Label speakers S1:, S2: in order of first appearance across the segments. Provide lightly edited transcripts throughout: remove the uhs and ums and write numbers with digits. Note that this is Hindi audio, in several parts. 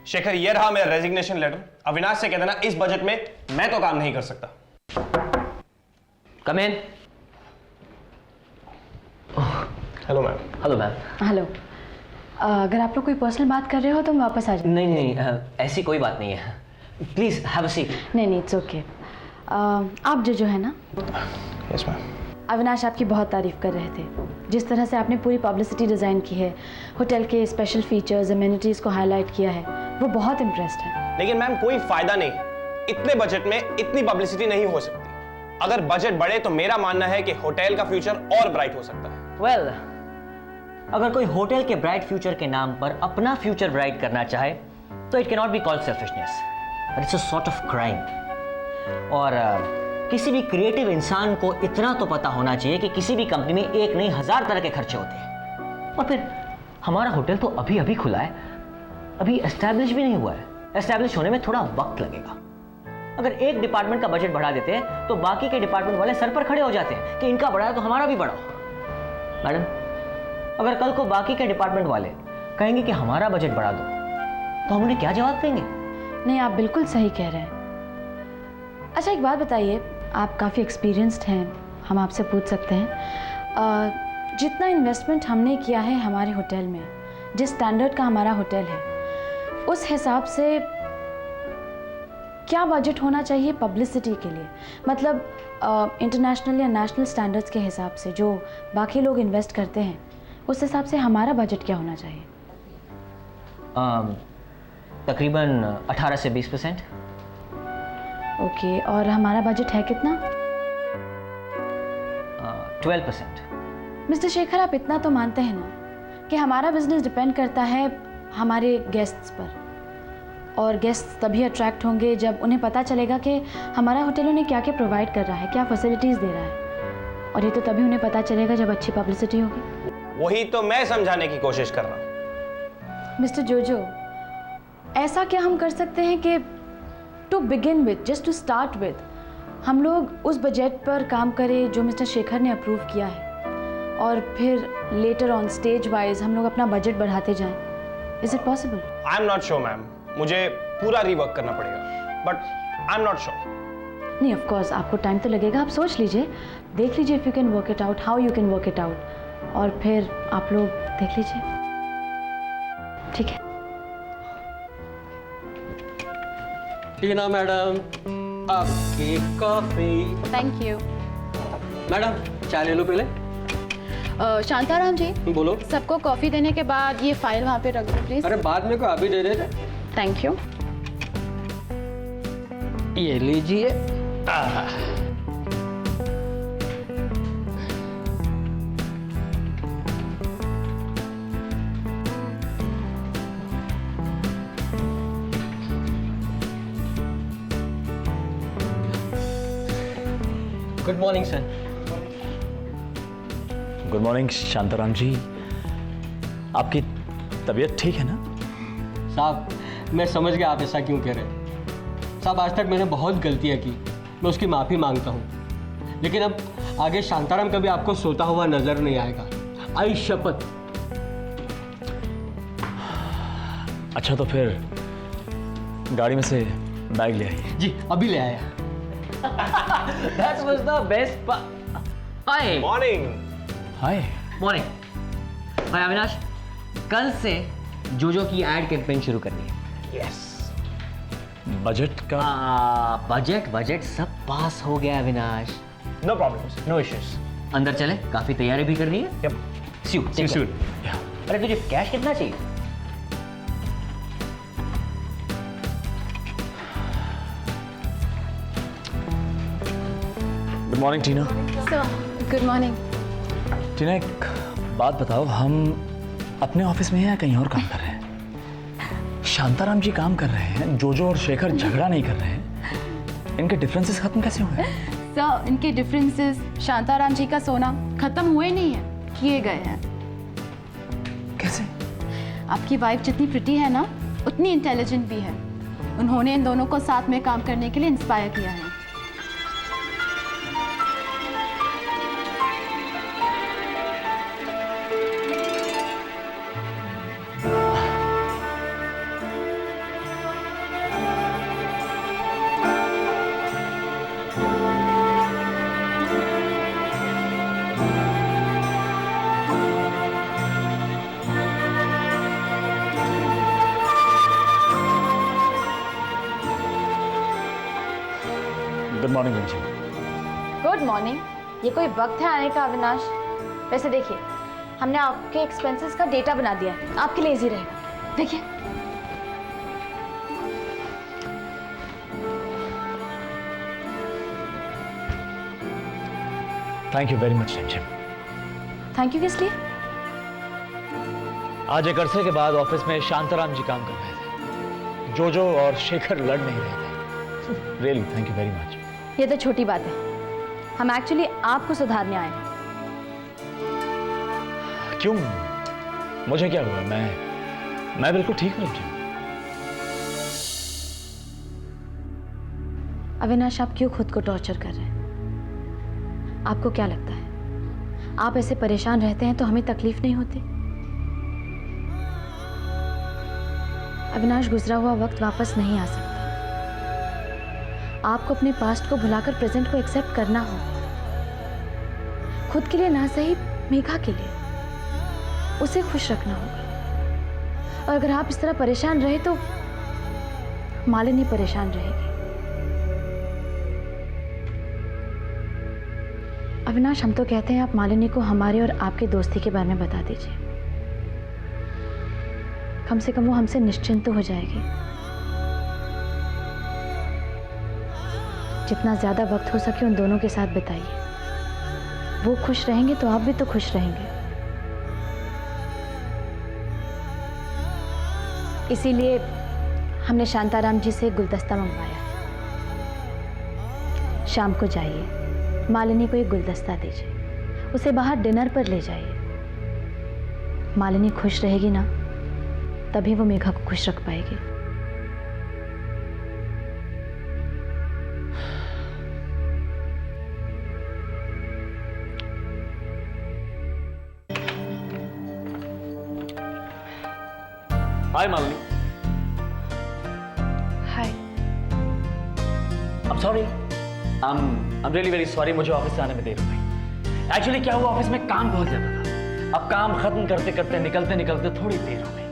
S1: शेखर, ये रहा मेरा रेजिग्नेशन लेटर। अविनाश से कह देना इस बजट में मैं तो काम नहीं कर सकता।
S2: Come in.
S1: Hello ma'am.
S2: Hello ma'am.
S3: Hello. अगर आप लोग कोई पर्सनल बात कर रहे हो तो मैं वापस आ जाऊँ।
S2: नहीं, ऐसी कोई बात नहीं है। Please have a seat.
S3: नहीं, इट्स ओके। आप जो है ना।
S1: Yes ma'am.
S3: अविनाश आपकी बहुत तारीफ कर रहे थे। जिस तरह से आपने पूरी पब्लिसिटी डिज़ाइन की है, होटल के स्पेशल फीचर्स, अमेनिटीज़ को हाईलाइट किया है, वो बहुत इम्प्रेस्ड है।
S1: लेकिन मैम कोई फायदा नहीं, इतने बजट में इतनी पब्लिसिटी नहीं हो सकती। अगर बजट बढ़े तो मेरा मानना है कि होटल का फ्यूचर और ब्राइट हो सकता है।
S2: वेल, अगर कोई होटल के ब्राइट फ्यूचर के नाम पर अपना फ्यूचर ब्राइट करना चाहे तो it can not be called selfishness, but it's a sort of crime. और किसी भी क्रिएटिव इंसान को इतना तो पता होना चाहिए कि किसी भी कंपनी में एक नहीं 1000 तरह के खर्चे होते हैं। और फिर हमारा होटल तो अभी अभी खुला है, अभी एस्टैब्लिश भी नहीं हुआ है। एस्टैब्लिश होने में थोड़ा वक्त लगेगा। अगर एक डिपार्टमेंट का बजट बढ़ा देते हैं तो बाकी के डिपार्टमेंट वाले सर पर खड़े हो जाते हैं कि इनका बढ़ा है तो हमारा भी बढ़ाओ। मैडम, अगर कल को बाकी के डिपार्टमेंट वाले कहेंगे कि हमारा बजट बढ़ा दो तो हम उन्हें क्या जवाब देंगे?
S3: नहीं, आप बिल्कुल सही कह रहे हैं। अच्छा, एक बात बताइए, आप काफ़ी एक्सपीरियंस्ड हैं, हम आपसे पूछ सकते हैं, जितना इन्वेस्टमेंट हमने किया है हमारे होटल में, जिस स्टैंडर्ड का हमारा होटल है, उस हिसाब से क्या बजट होना चाहिए पब्लिसिटी के लिए? मतलब इंटरनेशनल या नेशनल स्टैंडर्ड्स के हिसाब से जो बाकी लोग इन्वेस्ट करते हैं, उस हिसाब से हमारा बजट क्या होना चाहिए?
S2: तकरीबन 18 से 20%।
S3: ओके, और हमारा बजट है कितना?
S2: 12%।
S3: मिस्टर शेखर, आप इतना तो मानते हैं ना कि हमारा बिजनेस डिपेंड करता है हमारे गेस्ट्स पर, और गेस्ट्स तभी अट्रैक्ट होंगे जब उन्हें पता चलेगा कि हमारा होटल उन्हें क्या क्या प्रोवाइड कर रहा है, क्या फैसिलिटीज़ दे रहा है। और ये तो तभी उन्हें पता चलेगा जब अच्छी पब्लिसिटी होगी।
S1: वही तो मैं समझाने की कोशिश कर रहा हूँ।
S3: मिस्टर जोजो, ऐसा क्या हम कर सकते हैं कि to begin with, just to start with, हम लोग उस बजट पर काम करें जो मिस्टर शेखर ने अप्रूव किया है, और फिर लेटर ऑन स्टेज वाइज हम लोग अपना बजट बढ़ाते जाएं। Is it possible?
S1: I am not sure ma'am, मुझे पूरा रीवर्क करना पड़ेगा, but I am not sure.
S3: नहीं, ऑफ कोर्स आपको टाइम तो लगेगा, आप सोच लीजिए, देख लीजिए if you can work it out, how you can work it out, और फिर आप लोग देख लीजिए। ठीक है?
S4: टीना मैडम, आपकी कॉफी।
S5: Thank you.
S4: मैडम, चाय ले लो पहले।
S5: शांताराम जी,
S4: बोलो।
S5: सबको कॉफ़ी देने के बाद ये फाइल वहाँ पे रख दो प्लीज।
S4: अरे बाद में को अभी दे देते।
S5: Thank you.
S4: ये लीजिए। Good morning sir.
S6: Good morning Shantaram ji, आपकी तबीयत ठीक है ना?
S4: साहब, मैं समझ गया आप ऐसा क्यों कह रहे हैं। साहब, आज तक मैंने बहुत गलतियां की, मैं उसकी माफ़ी मांगता हूँ, लेकिन अब आगे शांताराम कभी आपको सोता हुआ नजर नहीं आएगा, आई शपथ।
S6: अच्छा, तो फिर गाड़ी में से बैग ले आइए।
S4: जी, अभी ले आया।
S2: That was the best part. Hi.
S1: Morning.
S6: Hi.
S2: Morning. भाई अविनाश, कल से जोजो की एड कैंपेन शुरू करनी है।
S1: यस।
S6: बजट का?
S2: बजट सब पास हो गया Avinash.
S1: No problems, no issues.
S2: अंदर चले, काफी तैयारी भी करनी है।
S1: यप।
S2: See you soon. अरे तुझे कैश कितना चाहिए?
S6: Good morning Tina.
S5: Sir, good morning.
S6: Tina, एक बात बताओ, हम अपने ऑफिस में हैं या कहीं और काम कर रहे हैं? शांताराम जी काम कर रहे हैं, जोजो और शेखर झगड़ा नहीं कर रहे हैं, इनके डिफरेंसेस खत्म कैसे हुए?
S5: सर, इनके डिफरेंसेस शांताराम जी का सोना खत्म हुए नहीं है, किए गए हैं।
S6: कैसे?
S5: आपकी वाइफ जितनी प्रिटी है ना, उतनी इंटेलिजेंट भी है। उन्होंने इन दोनों को साथ में काम करने के लिए इंस्पायर किया है।
S6: गुड मॉर्निंग रिमझिम।
S3: Good morning. ये कोई वक्त है आने का अविनाश? वैसे देखिए, हमने आपके एक्सपेंसेस का डेटा बना दिया है, आपके लिए इजी रहेगा। देखिए।
S6: थैंक यू वेरी मच रिमझिम।
S3: थैंक यू किस लिए?
S6: आज एक अरसे के बाद ऑफिस में शांताराम जी काम कर रहे थे। जोजो और शेखर लड़ नहीं रहे थे। Really thank you very much.
S3: ये तो छोटी बात है, हम एक्चुअली आपको सुधारने आए हैं।
S6: क्यों? मुझे क्या हुआ? मैं बिल्कुल ठीक हूँ रिमझिम।
S3: अविनाश, आप क्यों खुद को टॉर्चर कर रहे हैं? आपको क्या लगता है आप ऐसे परेशान रहते हैं तो हमें तकलीफ नहीं होती? अविनाश, गुजरा हुआ वक्त वापस नहीं आ सकता। आपको अपने पास्ट को भुलाकर प्रेजेंट को एक्सेप्ट करना होगा। खुद के लिए ना सही, मेघा के लिए। उसे खुश रखना होगा। और अगर आप इस तरह परेशान रहे तो मालिनी परेशान रहेगी। अविनाश, हम तो कहते हैं आप मालिनी को हमारे और आपके दोस्ती के बारे में बता दीजिए। कम से कम वो हमसे निश्चिंत तो हो जाएगी। जितना ज्यादा वक्त हो सके उन दोनों के साथ बिताइए। वो खुश रहेंगे तो आप भी तो खुश रहेंगे। इसीलिए हमने शांताराम जी से एक गुलदस्ता मंगवाया है। शाम को जाइए, मालिनी को एक गुलदस्ता दीजिए, उसे बाहर डिनर पर ले जाइए। मालिनी खुश रहेगी ना, तभी वो मेघा को खुश रख पाएगी।
S6: हाय मालिनी।
S3: हाय।
S6: I'm sorry. I'm really very sorry, मुझे ऑफिस से आने में देर हो गई। एक्चुअली क्या हुआ, ऑफिस में काम बहुत ज्यादा था। अब काम खत्म करते करते निकलते निकलते थोड़ी देर हो गई।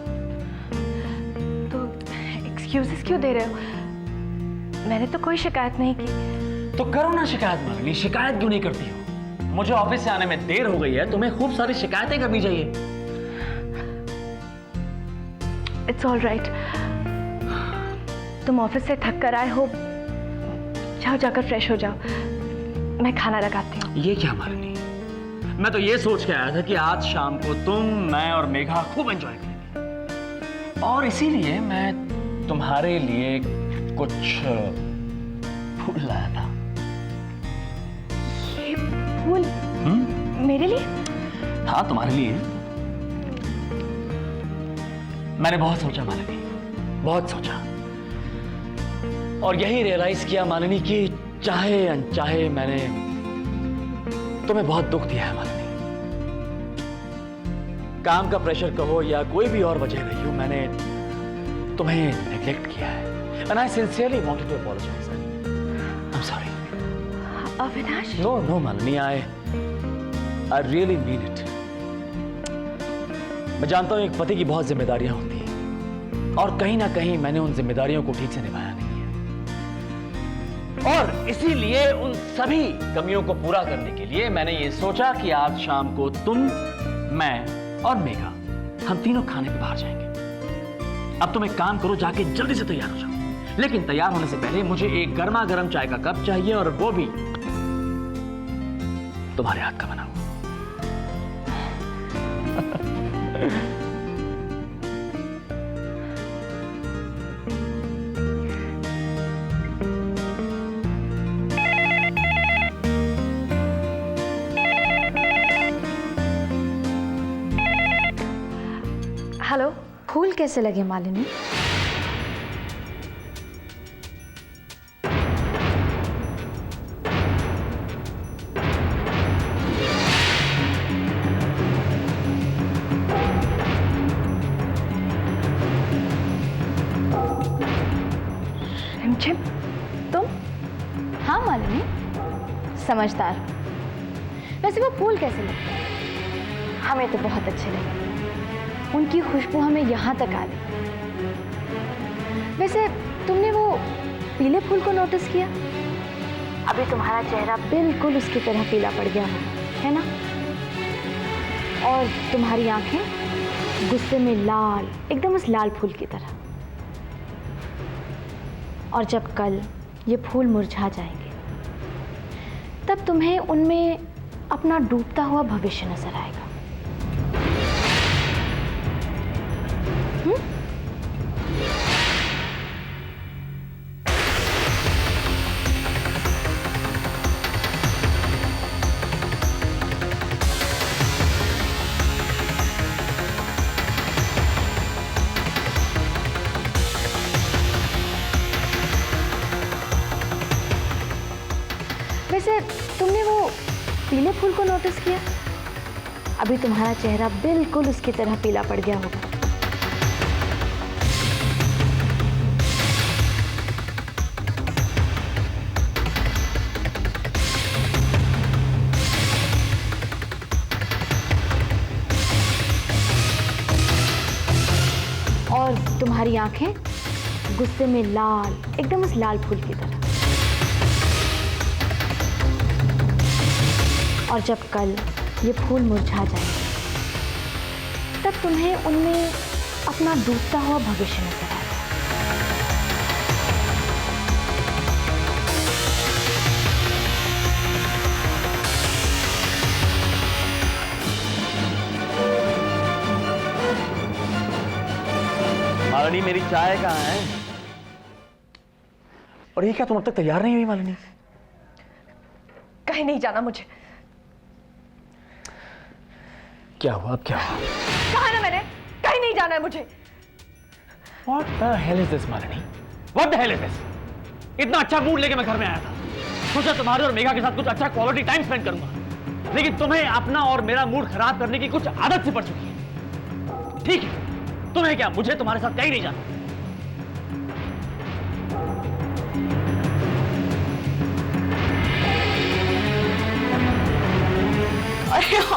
S3: तो एक्सक्यूजेस क्यों दे रहे हो? मैंने तो कोई शिकायत नहीं की।
S6: तो करो ना शिकायत मालिनी, शिकायत क्यों नहीं करती हो? मुझे ऑफिस से आने में देर हो गई है, तुम्हें खूब सारी शिकायतें करनी चाहिए।
S3: It's all right. तुम ऑफिस से थक कर आए हो, जाओ जाकर फ्रेश हो जाओ। मैं खाना लगाती हूँ।
S6: ये क्या मालिनी? मैं तो ये सोच के आया था कि आज शाम को तुम, मैं और मेघा खूब एंजॉय करेंगे, और इसीलिए मैं तुम्हारे लिए कुछ फूल लाया था।
S3: ये फूल मेरे लिए?
S6: हाँ, तुम्हारे लिए। मैंने बहुत सोचा मालिनी, बहुत सोचा, और यही रियलाइज किया मालिनी कि चाहे अनचाहे मैंने तुम्हें बहुत दुख दिया है मालिनी। काम का प्रेशर कहो या कोई भी और वजह रही हो, मैंने तुम्हें नेग्लेक्ट किया है। And I sincerely wanted to apologise. I am sorry.
S3: Avinash?
S6: No Malini, I really mean it. मैं जानता हूं एक पति की बहुत जिम्मेदारियां होती हैं, और कहीं ना कहीं मैंने उन जिम्मेदारियों को ठीक से निभाया नहीं है, और इसीलिए उन सभी कमियों को पूरा करने के लिए मैंने ये सोचा कि आज शाम को तुम, मैं और मेघा, हम तीनों खाने पे बाहर जाएंगे। अब तुम एक काम करो, जाके जल्दी से तैयार हो जाओ, लेकिन तैयार होने से पहले मुझे एक गर्मा गर्म चाय का कप चाहिए, और वो भी तुम्हारे हाथ का बना हुआ।
S3: हेलो, फूल कैसे लगे मालिनी? रिमझिम, तुम? हाँ मालिनी, समझदार। वैसे वो फूल कैसे लगते हैं? हमें तो बहुत अच्छे लगे। उनकी खुशबू हमें यहाँ तक आ रही। वैसे तुमने वो पीले फूल को नोटिस किया? अभी तुम्हारा चेहरा बिल्कुल उसकी तरह पीला पड़ गया होगा, है ना? और तुम्हारी आंखें गुस्से में लाल, एकदम उस लाल फूल की तरह। और जब कल ये फूल मुरझा जाएंगे, तब तुम्हें उनमें अपना डूबता हुआ भविष्य नजर आएगा। वैसे तुमने वो पीले फूल को नोटिस किया? अभी तुम्हारा चेहरा बिल्कुल उसकी तरह पीला पड़ गया होगा। और तुम्हारी आंखें गुस्से में लाल, एकदम उस लाल फूल की तरह। और जब कल ये फूल मुरझा जाएंगे, तब तुम्हें उनमें अपना डूबता हुआ भविष्य नजर आएगा।
S6: मालिनी, मेरी चाय कहाँ है? और ये क्या, तुम अब तक तैयार नहीं हुई मालिनी?
S7: कहीं नहीं जाना मुझे।
S6: क्या हुआ? अब क्या हुआ?
S7: कहा ना मैंने, कहीं नहीं जाना है मुझे।
S6: What the hell is this, Malini? What the hell is this? इतना अच्छा मूड लेके मैं घर में आया था, सोचा तुम्हारे और मेघा के साथ कुछ अच्छा क्वालिटी टाइम स्पेंड करूंगा, लेकिन तुम्हें अपना और मेरा मूड खराब करने की कुछ आदत सी पड़ चुकी है। ठीक है, तुम्हें क्या, मुझे तुम्हारे साथ कहीं नहीं जाना।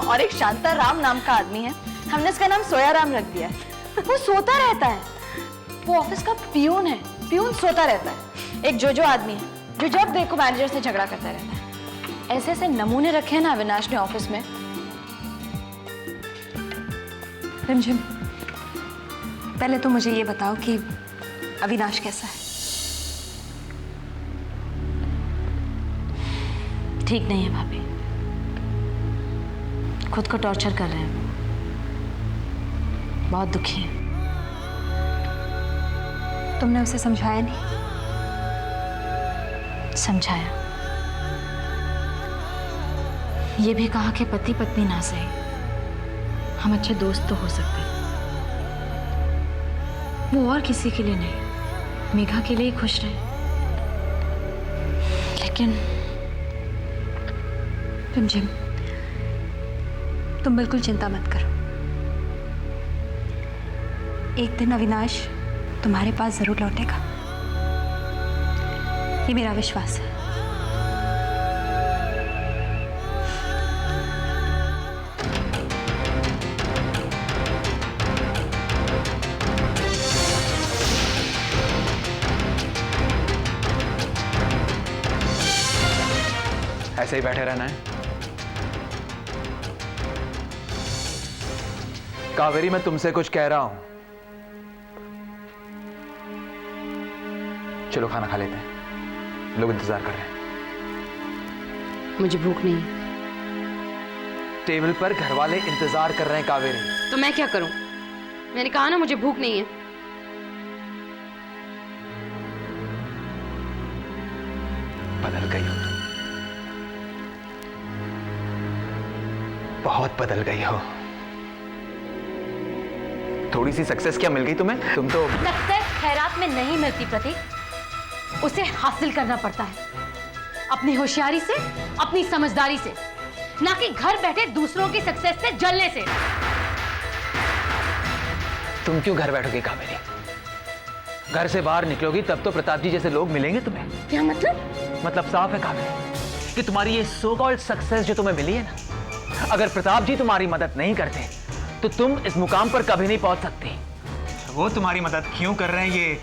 S7: और एक शांताराम नाम का आदमी है, हमने इसका नाम सोयाराम रख दिया है। वो सोता रहता है, वो ऑफिस का पियून है, पियून सोता रहता है। एक जोजो आदमी है जो जब देखो मैनेजर से झगड़ा करता रहता है। ऐसे ऐसे नमूने रखे हैं ना अविनाश ने ऑफिस में। रिमझिम, पहले तो मुझे ये बताओ कि अविनाश कैसा है?
S3: ठीक नहीं है भाभी, खुद को टॉर्चर कर रहे हैं, बहुत दुखी है।
S5: तुमने उसे समझाया नहीं?
S3: समझाया, ये भी कहा कि पति पत्नी ना सही, हम अच्छे दोस्त तो हो सकते हैं। वो और किसी के लिए नहीं, मेघा के लिए ही खुश रहे। लेकिन
S5: रिमझिम, तुम बिल्कुल चिंता मत करो। एक दिन अविनाश तुम्हारे पास जरूर लौटेगा, ये मेरा विश्वास है।
S8: ऐसे ही बैठे रहना है? कावेरी, मैं तुमसे कुछ कह रहा हूं। चलो खाना खा लेते हैं, लोग इंतजार कर रहे हैं।
S9: मुझे भूख नहीं है।
S8: टेबल पर घर वाले इंतजार कर रहे हैं कावेरी।
S9: तो मैं क्या करूं? मैंने कहा ना मुझे भूख नहीं है।
S8: बदल गई हो तुम, बहुत बदल गई हो। थोड़ी सी सक्सेस क्या मिल गई तुम्हें? तुम तो
S3: सक्सेस खैरात में नहीं मिलती प्रतीक, उसे हासिल करना पड़ता है अपनी होशियारी से, अपनी समझदारी से, ना कि घर बैठे दूसरों की सक्सेस से जलने से।
S8: तुम क्यों घर बैठोगे कावेरी? घर से बाहर निकलोगी तब तो प्रताप जी जैसे लोग मिलेंगे तुम्हें।
S3: क्या मतलब?
S8: मतलब साफ है कावेरी कि तुम्हारी ये सो कॉल्ड सक्सेस जो तुम्हें मिली है ना, अगर प्रताप जी तुम्हारी मदद नहीं करते तो तुम इस मुकाम पर कभी नहीं पहुंच सकती। वो तुम्हारी मदद क्यों कर रहे हैं ये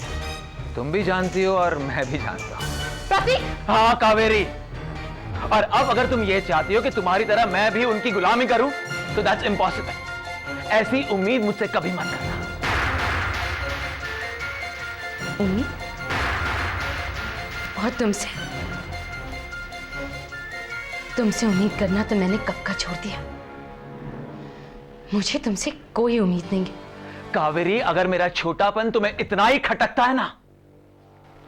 S8: तुम भी जानती हो और मैं भी जानता हूं।
S3: प्रतीक!
S8: हाँ कावेरी, और अब अगर तुम ये चाहती हो कि तुम्हारी तरह मैं भी उनकी गुलामी करूं, तो दैट्स इम्पॉसिबल। ऐसी उम्मीद मुझसे कभी मत करना।
S9: उम्मीद? और तुमसे उम्मीद करना तो मैंने कब का छोड़ दिया। मुझे तुमसे कोई उम्मीद नहीं है।
S8: कावेरी, अगर मेरा छोटापन तुम्हें इतना ही खटकता है ना,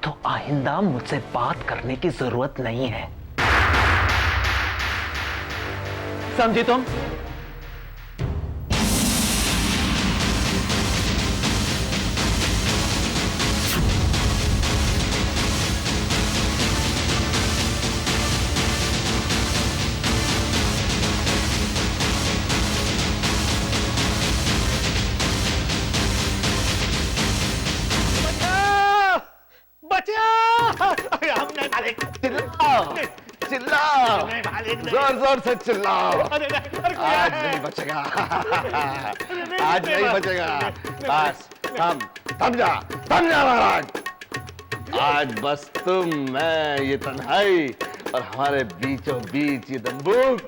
S8: तो आइंदा मुझसे बात करने की जरूरत नहीं है। समझी तुम?
S10: चिल्लाओ, जोर जोर से चिल्लाओ। आज नहीं बचेगा, आज नहीं बचेगा। बस थम जा महाराज। आज बस तुम, मैं, ये तन्हाई और हमारे बीचों बीच ये दंबूक,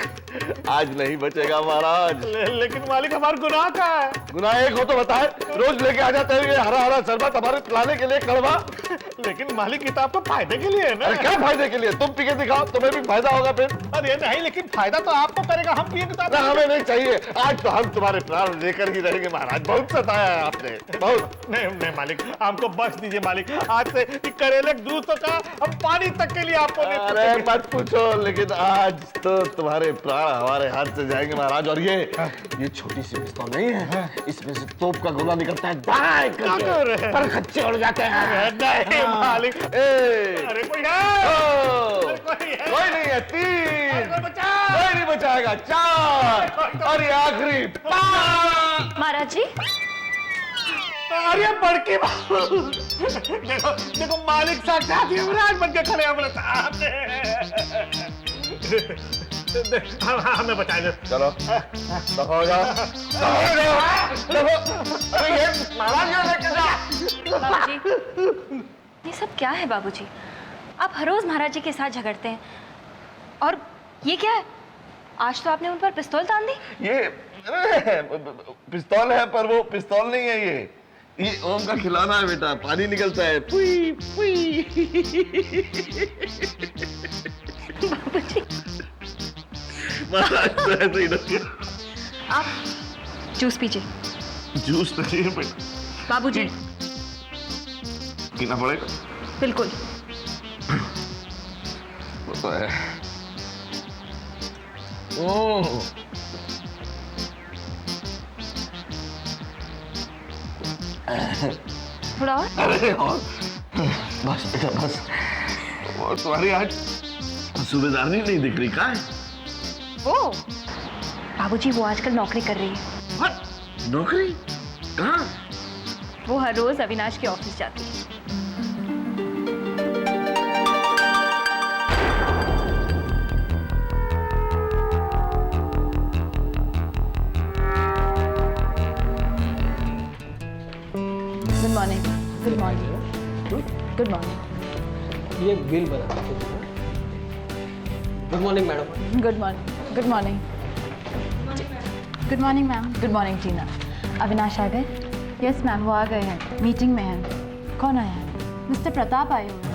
S10: आज नहीं बचेगा महाराज।
S11: लेकिन मालिक, हमारा गुनाह क्या है?
S10: गुनाह एक हो तो बताए। रोज लेके आ जाते हैं ये हरा हरा शरबत हमारे पिलाने के लिए कड़वा।
S11: लेकिन मालिक, ये तो आपको फायदे के लिए है ना।
S10: अरे क्या फायदे के लिए? तुम पी के दिखाओ, तुम्हें भी फायदा होगा फिर।
S11: अरे नहीं, लेकिन फायदा तो आपको करेगा, हम पिएंगे तो
S10: ना, हमें नहीं चाहिए। आज तो हम तुम्हारे प्राण लेकर ही रहेंगे महाराज। बहुत सताया है आपने, बहुत।
S11: नहीं मालिक, हमको बख्श दीजिए मालिक। आज से करेले दूध तो का हम पानी तक के लिए आपको
S10: अरे मत पूछो, लेकिन आज तो तुम्हारे प्राण हमारे हाथ से जाएंगे महाराज। और ये छोटी सी पिस्तौल नहीं है, इसमें से तोप का गोला निकलता है, दाएं करके पर खच्चे उड़ जाते हैं।
S11: नहीं मालिक, अरे कोई है?
S10: कोई नहीं है। 3, कोई नहीं बचाएगा। 4 और ये आखिरी 5।
S7: महाराज जी,
S11: अरे बड़की देखो मालिक साक्षात युवराज बन के खड़े हमारे सामने। हमें बचा दो।
S10: चलो दफा जाओ। अरे ये महाराज लेके जा।
S7: बाबूजी, ये सब क्या है बाबूजी? आप हर रोज महाराज जी के साथ झगड़ते हैं, और ये क्या है? आज तो आपने उन पर पिस्तौल तान दी।
S10: ये पिस्तौल है, पर वो पिस्तौल नहीं है। ये ओम का खिलौना है बेटा, पानी निकलता है। पुई पुई।
S7: बाबूजी, आप जूस पीजिए।
S10: जूस नहीं है बेटा।
S7: बाबूजी,
S10: पीना पड़ेगा।
S7: बिल्कुल।
S10: वो तो है। ओह,
S7: थोड़ा और?
S10: अरे और बस बेटा बस। वो तुम्हारी आज सूबेदारनी नहीं दिख रही, कहाँ है
S7: वो? बाबूजी, वो आजकल नौकरी कर रही है।
S10: What? नौकरी कहाँ?
S7: वो हर रोज अविनाश के ऑफिस जाती है।
S3: Good morning. Good morning. Good morning.
S4: ये बिल बना दीजिए। Good morning madam.
S3: Good morning. Good morning.
S5: Good morning ma'am.
S3: Good morning Tina. Avinash आ गए?
S5: यस मैम, वो आ गए हैं, मीटिंग में हैं।
S3: कौन आया है?
S5: मिस्टर प्रताप आए हुए हैं।